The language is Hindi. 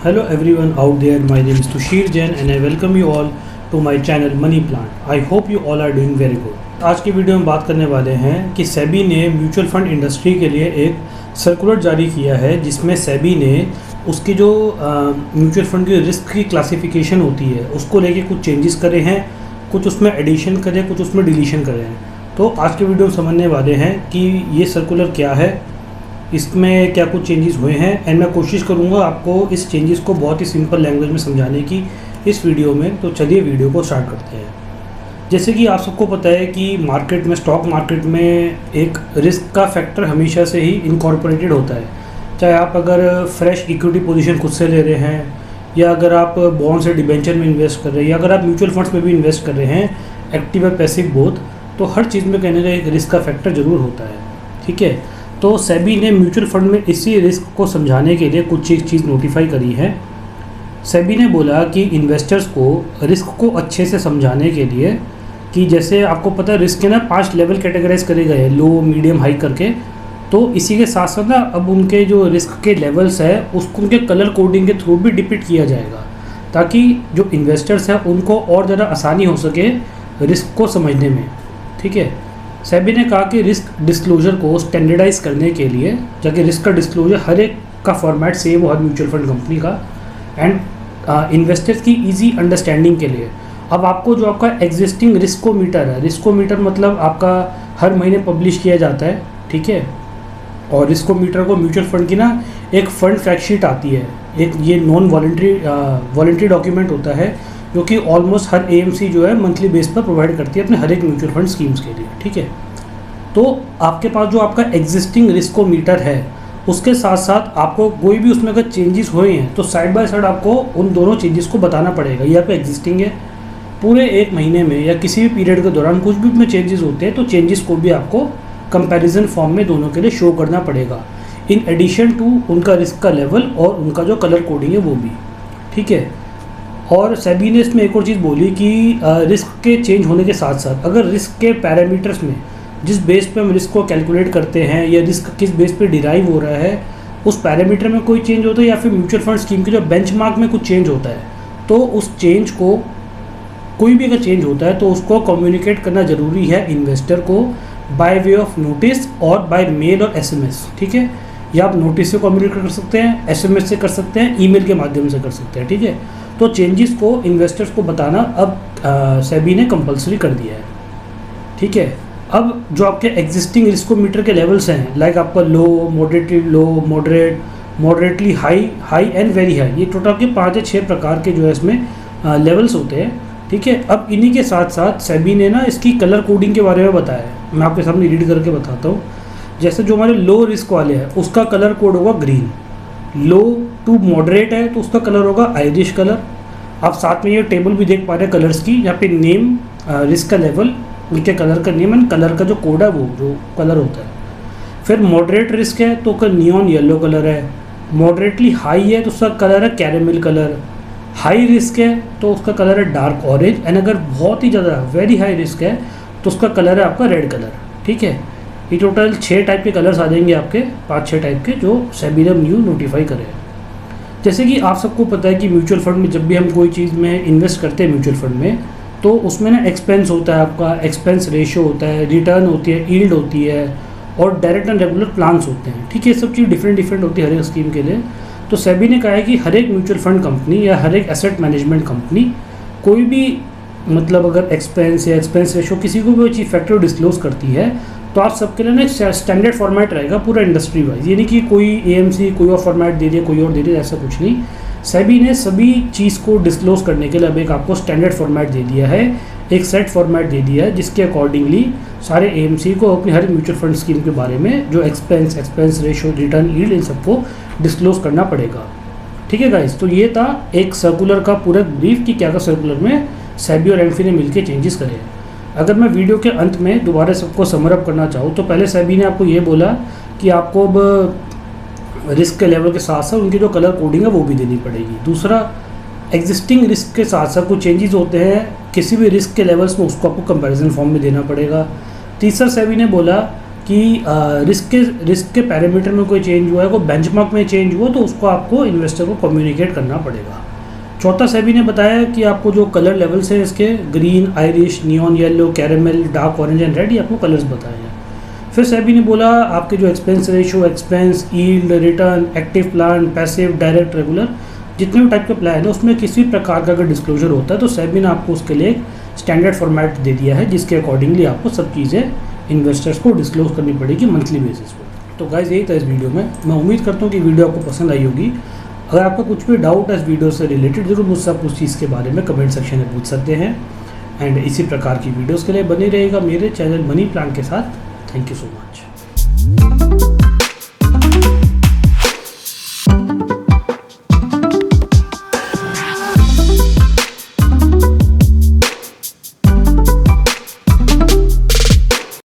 Hello everyone out there, my name is Tushir Jain and I welcome you all to my channel Money Plant. I hope you all are doing very good. आज की वीडियो में बात करने वाले हैं कि सेबी ने म्यूचुअल फंड इंडस्ट्री के लिए एक सर्कुलर जारी किया है जिसमें सेबी ने उसकी जो म्यूचुअल फंड की रिस्क की क्लासिफिकेशन होती है उसको लेके कुछ चेंजेस करे हैं, कुछ उसमें एडिशन करे, कुछ उसमें डिलीशन करे हैं। तो आज के वीडियो में समझने वाले हैं कि ये सर्कुलर क्या है, इसमें क्या कुछ चेंजेस हुए हैं एंड मैं कोशिश करूंगा आपको इस चेंजेस को बहुत ही सिंपल लैंग्वेज में समझाने की इस वीडियो में। तो चलिए वीडियो को स्टार्ट करते हैं। जैसे कि आप सबको पता है कि मार्केट में, स्टॉक मार्केट में एक रिस्क का फैक्टर हमेशा से ही इनकॉर्पोरेटेड होता है। चाहे आप अगर फ्रेश इक्विटी पोजीशन खुद से ले रहे हैं या अगर आप बॉन्ड से डिबेंचर में इन्वेस्ट कर रहे हैं या अगर आप म्यूचुअल फंड्स में भी इन्वेस्ट कर रहे हैं, एक्टिव या पैसिव बोथ, तो हर चीज़ में कहने का एक रिस्क का फैक्टर ज़रूर होता है। ठीक है, तो सेबी ने म्यूचुअल फंड में इसी रिस्क को समझाने के लिए कुछ चीज़ नोटिफाई करी है। सेबी ने बोला कि इन्वेस्टर्स को रिस्क को अच्छे से समझाने के लिए कि जैसे आपको पता है रिस्क के ना 5 लेवल कैटेगराइज करे गए हैं, लो, मीडियम, हाई करके। तो इसी के साथ साथ ना अब उनके जो रिस्क के लेवल्स है उसको उनके कलर कोडिंग के थ्रू भी डिपिक्ट किया जाएगा ताकि जो इन्वेस्टर्स हैं उनको और ज़्यादा आसानी हो सके रिस्क को समझने में। ठीक है, सेबी ने कहा कि रिस्क डिस्क्लोजर को स्टैंडर्डाइज करने के लिए, जाके रिस्क का डिस्क्लोजर हर एक का फॉर्मेट सेम हो हर म्यूचुअल फंड कंपनी का, एंड इन्वेस्टर्स की इजी अंडरस्टैंडिंग के लिए अब आपको जो आपका एग्जिस्टिंग रिस्कोमीटर है, रिस्कोमीटर मतलब आपका हर महीने पब्लिश किया जाता है। ठीक है, और रिस्कोमीटर को म्यूचुअल फंड की ना एक फंड फैक्ट शीट आती है, एक ये नॉन वॉलंटरी डॉक्यूमेंट होता है जो कि ऑलमोस्ट हर एएमसी जो है मंथली बेस पर प्रोवाइड करती है अपने हर एक म्यूचुअल फंड स्कीम्स के लिए। ठीक है, तो आपके पास जो आपका एग्जिस्टिंग रिस्कोमीटर है उसके साथ साथ आपको कोई भी उसमें अगर चेंजेस हुए हैं तो साइड बाय साइड आपको उन दोनों चेंजेस को बताना पड़ेगा। ये आपका एग्जिस्टिंग है, पूरे एक महीने में या किसी भी पीरियड के दौरान कुछ भी उसमें चेंजेस होते हैं तो चेंजेस को भी आपको कंपैरिजन फॉर्म में दोनों के लिए शो करना पड़ेगा, इन एडिशन टू उनका रिस्क का लेवल और उनका जो कलर कोडिंग है वो भी। ठीक है, और सेबी ने इसमें एक और चीज़ बोली कि रिस्क के चेंज होने के साथ साथ अगर रिस्क के पैरामीटर्स में जिस बेस पे हम रिस्क को कैलकुलेट करते हैं या रिस्क किस बेस पे डिराइव हो रहा है उस पैरामीटर में कोई चेंज होता है या फिर म्यूचुअल फंड स्कीम के जो बेंचमार्क में कुछ चेंज होता है तो उस चेंज को, कोई भी अगर चेंज होता है तो उसको कम्युनिकेट करना ज़रूरी है इन्वेस्टर को बाय वे ऑफ नोटिस और बाय मेल और एसएमएस। ठीक है, या आप नोटिस से कम्युनिकेट कर सकते हैं, एसएमएस से कर सकते हैं, ईमेल के माध्यम से कर सकते हैं। ठीक है, तो चेंजेस को इन्वेस्टर्स को बताना अब सेबी ने कंपलसरी कर दिया है। ठीक है, अब जो आपके एग्जिस्टिंग रिस्कोमीटर के लेवल्स हैं, लाइक आपका low, moderately low, moderately high, high and very high, ये टोटल आपके 5 या 6 प्रकार के जो है इसमें लेवल्स होते हैं। ठीक है, अब इन्हीं के साथ साथ सेबी ने ना इसकी कलर कोडिंग के बारे में बताया है, मैं आपके सामने रीड करके बताता हूँ। जैसे जो हमारे लो रिस्क वाले हैं उसका कलर कोड होगा ग्रीन, लो टू मॉडरेट है तो उसका कलर होगा आयरिश कलर। आप साथ में ये टेबल भी देख पा रहे हैं कलर्स की, यहाँ पे नेम, रिस्क का लेवल, उनके कलर का नेम एंड कलर का जो कोड है वो जो कलर होता है। फिर मॉडरेट रिस्क है तो उसका नियॉन येलो कलर है, मॉडरेटली हाई है तो उसका कलर है कैरेमल कलर, हाई रिस्क है तो उसका कलर है डार्क ऑरेंज, एंड अगर बहुत ही ज़्यादा वेरी हाई रिस्क है तो उसका कलर है आपका रेड कलर। ठीक है, ये टोटल 6 टाइप के कलर्स आ जाएंगे आपके, 5-6 टाइप के जो सेबी ने न्यू नोटिफाई करे हैं। जैसे कि आप सबको पता है कि म्यूचुअल फंड में जब भी हम कोई चीज़ में इन्वेस्ट करते हैं म्यूचुअल फंड में तो उसमें ना एक्सपेंस होता है, आपका एक्सपेंस रेशियो होता है, रिटर्न होती है, यील्ड होती है और डायरेक्ट एंड रेगुलर प्लान्स होते हैं। ठीक है, ये सब चीज़ डिफरेंट होती है हर एक स्कीम के लिए। तो सेबी ने कहा है कि हर एक म्यूचुअल फंड कंपनी या हर एक एसेट मैनेजमेंट कंपनी कोई भी मतलब अगर एक्सपेंस या एक्सपेंस रेशियो किसी को भी वो चीज़ फैक्टर डिस्क्लोज करती है तो आप सबके लिए ना एक स्टैंडर्ड फॉर्मेट रहेगा पूरा इंडस्ट्री वाइज, ये नहीं कि कोई एएमसी कोई और फॉर्मेट दे दे, कोई और दे दे, ऐसा कुछ नहीं। सेबी ने सभी चीज़ को डिस्क्लोज करने के लिए अब एक आपको स्टैंडर्ड फॉर्मेट दे दिया है, एक सेट फॉर्मेट दे दिया है जिसके अकॉर्डिंगली सारे एएमसी को अपनी हर म्यूचुअल फंड स्कीम के बारे में जो एक्सपेंस रेशियो, रिटर्न, यील्ड, इन सबको डिस्क्लोज करना पड़ेगा। ठीक है गाइस, तो ये था एक सर्कुलर का पूरा ब्रीफ कि क्या सर्कुलर में सेबी और एमफी ने मिलकर चेंजेस करे हैं। अगर मैं वीडियो के अंत में दोबारा सबको समरअप करना चाहूँ तो पहले सेबी ने आपको ये बोला कि आपको अब रिस्क के लेवल के साथ साथ उनकी जो कलर कोडिंग है वो भी देनी पड़ेगी। दूसरा, एग्जिस्टिंग रिस्क के साथ साथ कुछ चेंजेस होते हैं किसी भी रिस्क के लेवल्स में उसको आपको कंपैरिजन फॉर्म में देना पड़ेगा। तीसरा, सेबी ने बोला कि रिस्क के पैरामीटर में कोई चेंज हुआ है, कोई बेंचमार्क में चेंज हुआ, तो उसको आपको इन्वेस्टर को कम्युनिकेट करना पड़ेगा। चौथा सेबी ने बताया कि आपको जो कलर लेवल्स हैं इसके green, Irish, neon yellow, caramel, dark orange and red, ये आपको कलर्स बताए हैं। फिर सेबी ने बोला आपके जो expense ratio, expense, yield, return, active plan, passive, direct, regular, जितने भी टाइप के प्लान है उसमें किसी प्रकार का अगर डिस्क्लोजर होता है तो सेबी ने आपको उसके लिए एक स्टैंडर्ड फॉर्मेट दे दिया है, जिसके अकॉर्डिंगली आपको सब चीज़ें इन्वेस्टर्स को डिस्क्लोज करनी पड़ेगी मंथली बेसिस पे। तो गाइज यही था इस वीडियो में। मैं उम्मीद करता हूँ कि वीडियो आपको पसंद आई होगी। अगर आपका कुछ भी डाउट है इस वीडियो से रिलेटेड, ज़रूर मुझसे आप उस चीज़ के बारे में कमेंट सेक्शन में पूछ सकते हैं। एंड इसी प्रकार की वीडियोज़ के लिए बने रहेगा मेरे चैनल मनी प्लान के साथ। Thank you so much.